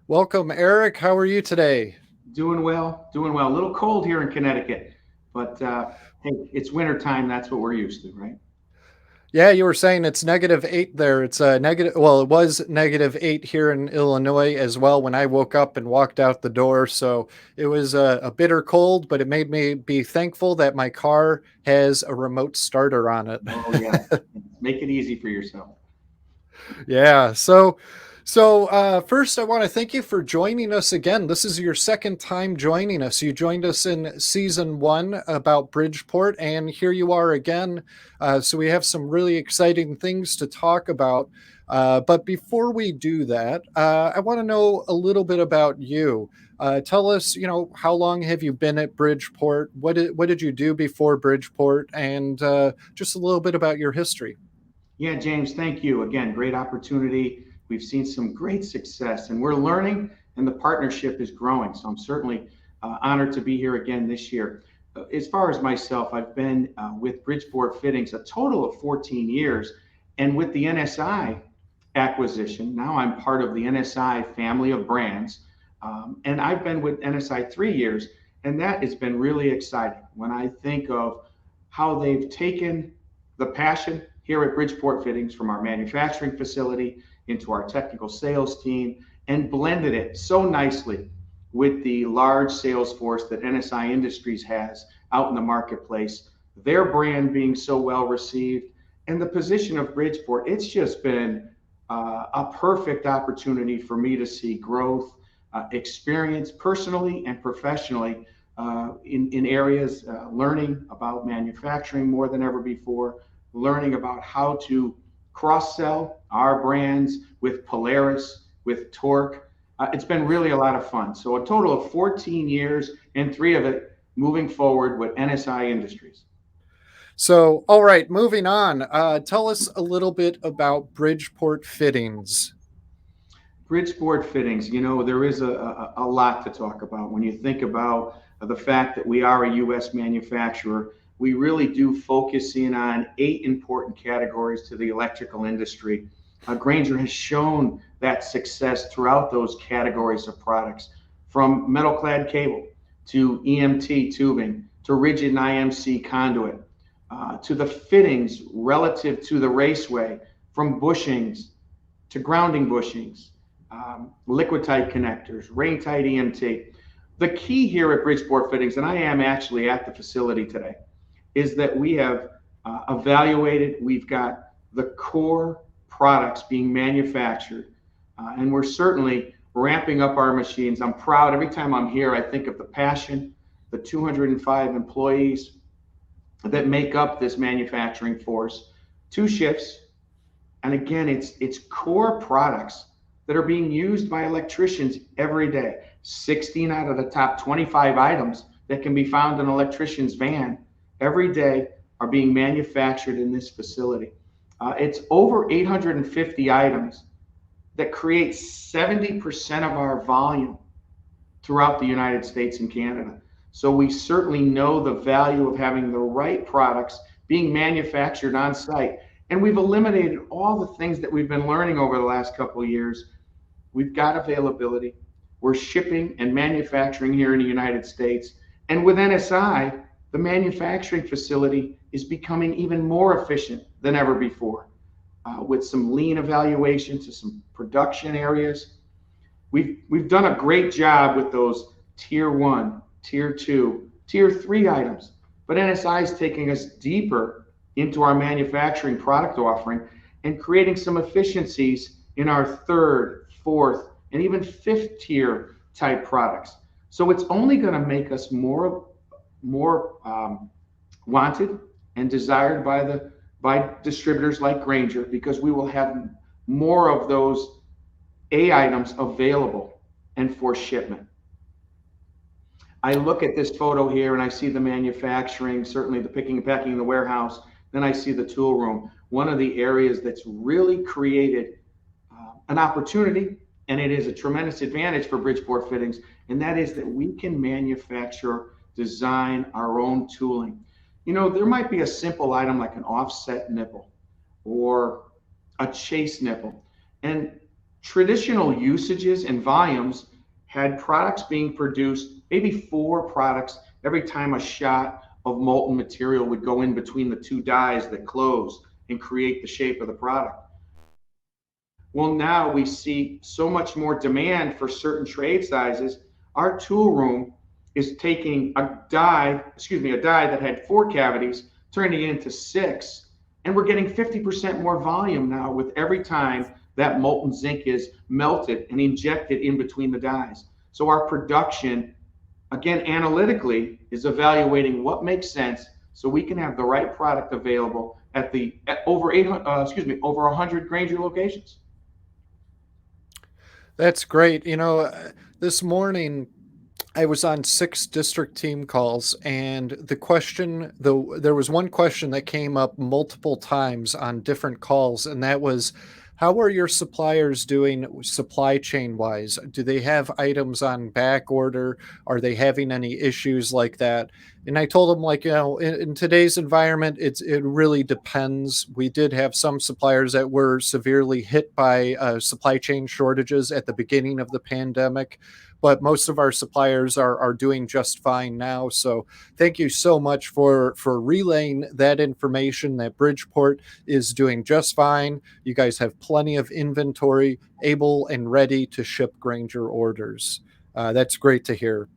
Welcome, Eric. How are you today? Doing well, doing well. A little cold here in Connecticut, but hey, it's winter time. That's what we're used to, right? Yeah, you were saying it's -8 there. It's negative. Well, it was -8 here in Illinois as well when I woke up and walked out the door. So it was a bitter cold, but it made me be thankful that my car has a remote starter on it. Oh yeah, make it easy for yourself. Yeah. So first, I want to thank you for joining us again. This is your second time joining us. You joined us in season one about Bridgeport, and here you are again. So we have some really exciting things to talk about. But before we do that, I want to know a little bit about you. Tell us, how long have you been at Bridgeport? What did you do before Bridgeport? And just a little bit about your history. Yeah, James, thank you again. Great opportunity. We've seen some great success, and we're learning, and the partnership is growing. So I'm certainly honored to be here again this year. As far as myself, I've been with Bridgeport Fittings a total of 14 years, and with the NSI acquisition, now I'm part of the NSI family of brands. And I've been with NSI 3 years, and that has been really exciting when I think of how they've taken the passion here at Bridgeport Fittings from our manufacturing facility into our technical sales team and blended it so nicely with the large sales force that NSI Industries has out in the marketplace, their brand being so well received, and the position of Bridgeport. It's just been a perfect opportunity for me to see growth, experience personally and professionally in areas, learning about manufacturing more than ever before, learning about how to cross sell our brands with Polaris, with Torque. It's been really a lot of fun. So, a total of 14 years, and three of it moving forward with NSI Industries. So, all right, moving on. Tell us a little bit about Bridgeport Fittings. Bridgeport Fittings, there is a lot to talk about. When you think about the fact that we are a U.S. manufacturer, we really do focus in on 8 important categories to the electrical industry. Granger has shown that success throughout those categories of products, from metal clad cable to EMT tubing to rigid and IMC conduit to the fittings relative to the raceway, from bushings to grounding bushings, liquid tight connectors, rain tight EMT. The key here at Bridgeport Fittings, and I am actually at the facility today, is that we have evaluated, we've got the core products being manufactured, and we're certainly ramping up our machines. I'm proud. Every time I'm here, I think of the passion, the 205 employees that make up this manufacturing force, 2 shifts, and again, it's core products that are being used by electricians every day. 16 out of the top 25 items that can be found in an electrician's van every day are being manufactured in this facility. It's over 850 items that create 70% of our volume throughout the United States and Canada. So we certainly know the value of having the right products being manufactured on site. And we've eliminated all the things that we've been learning over the last couple of years. We've got availability. We're shipping and manufacturing here in the United States. And with NSI, the manufacturing facility is becoming even more efficient than ever before, with some lean evaluation to some production areas. We've done a great job with those tier one, tier two, tier three items. But NSI is taking us deeper into our manufacturing product offering and creating some efficiencies in our third, fourth, and even fifth tier type products. So it's only going to make us more wanted and desired by distributors like Granger, because we will have more of those A items available and for shipment. I look at this photo here and I see the manufacturing, certainly the picking and packing in the warehouse. Then I see the tool room. One of the areas that's really created an opportunity, and it is a tremendous advantage for Bridgeport Fittings, and that is that we can manufacture, design our own tooling. There might be a simple item like an offset nipple or a chase nipple. And Traditional usages and volumes had products being produced, maybe 4 products every time a shot of molten material would go in between the two dies that close and create the shape of the product. Well, now we see so much more demand for certain trade sizes. Our tool room is taking a die that had 4 cavities, turning it into 6, and we're getting 50% more volume now with every time that molten zinc is melted and injected in between the dies. So our production, again, analytically, is evaluating what makes sense so we can have the right product available at over 800, over 100 Granger locations. That's great. This morning I was on 6 district team calls, and there was one question that came up multiple times on different calls, and that was, how are your suppliers doing supply chain wise? Do they have items on back order? Are they having any issues like that? And I told them, like, in today's environment, it really depends. We did have some suppliers that were severely hit by supply chain shortages at the beginning of the pandemic, but most of our suppliers are doing just fine now. So thank you so much for relaying that information, that Bridgeport is doing just fine. You guys have plenty of inventory, able and ready to ship Granger orders. That's great to hear.